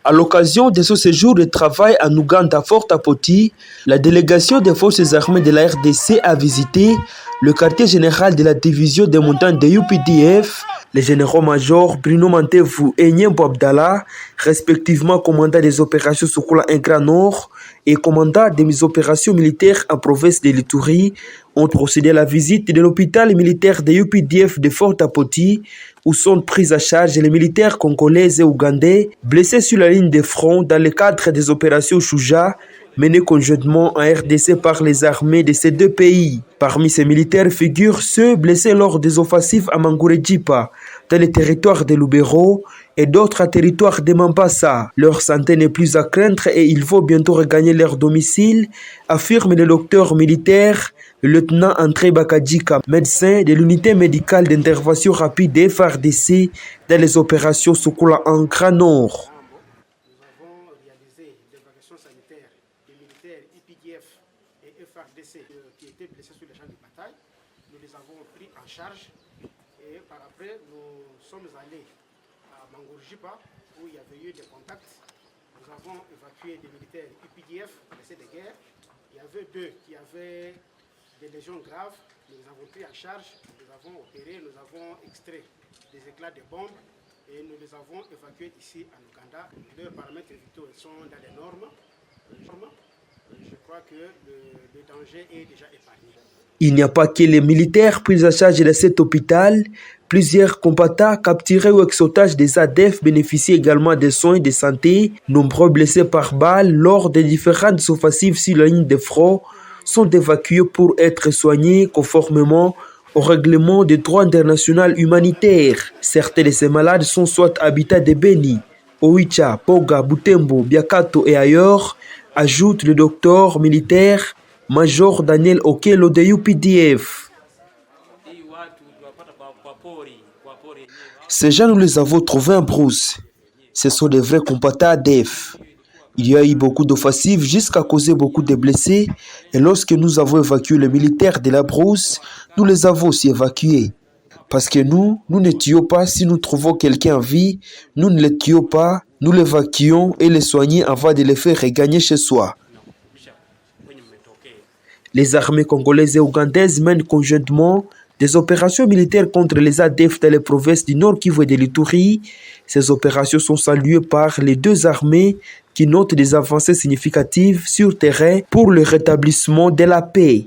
À l'occasion de ce séjour de travail en Ouganda Fort Apoti, la délégation des forces armées de la RDC a visité le quartier général de la division des montagnes de UPDF. Les généraux-majors Bruno Mantevu et Nyembo Abdallah, respectivement commandant des opérations Sokola Ingra Nord et commandant des opérations militaires en province de l'Ituri, ont procédé à la visite de l'hôpital militaire de UPDF de Fort Apoti, où sont pris à charge les militaires congolais et ougandais blessés sur la ligne de front dans le cadre des opérations Shuja menées conjointement en RDC par les armées de ces deux pays. Parmi ces militaires figurent ceux blessés lors des offensives à Mangouré-Djipa, dans les territoires de Lubero et d'autres territoires de Mambasa. Leur santé n'est plus à craindre et ils vont bientôt regagner leur domicile, affirme le docteur militaire, le lieutenant André Bakadjika, médecin de l'unité médicale d'intervention rapide des FARDC dans les opérations Sokola en Grand Nord. Sanitaire des militaires IPDF et FARDC qui étaient blessés sur les champs de bataille. Nous les avons pris en charge et par après nous sommes allés à Mangourjipa où il y avait eu des contacts. Nous avons évacué des militaires IPDF blessés de guerre. Il y avait deux qui avaient des lésions graves. Nous les avons pris en charge, nous les avons opérés, nous avons extrait des éclats de bombes et nous les avons évacués ici en Ouganda. Leurs paramètres vitaux sont dans les normes. Je crois que le danger est déjà épargné. Il n'y a pas que les militaires pris en charge de cet hôpital. Plusieurs combattants capturés ou ex-otages des ADF bénéficient également des soins de santé. Nombreux blessés par balle lors des différentes offensives sur la ligne de front sont évacués pour être soignés conformément au règlement des droits international humanitaire. Certains de ces malades sont soit habitats de Beni, Oicha, Poga, Butembo, Biakato et ailleurs, ajoute le docteur militaire Major Daniel Okelo de UPDF. Ces gens, nous les avons trouvés en brousse. Ce sont des vrais combattants ADF. Il y a eu beaucoup d'offensives jusqu'à causer beaucoup de blessés. Et lorsque nous avons évacué les militaires de la brousse, nous les avons aussi évacués. Parce que nous ne tuons pas si nous trouvons quelqu'un en vie. Nous ne les tuons pas, nous l'évacuons et les soignons avant de les faire regagner chez soi. Les armées congolaises et ougandaises mènent conjointement des opérations militaires contre les ADF dans les provinces du Nord Kivu et de l'Ituri. Ces opérations sont saluées par les deux armées qui notent des avancées significatives sur terrain pour le rétablissement de la paix.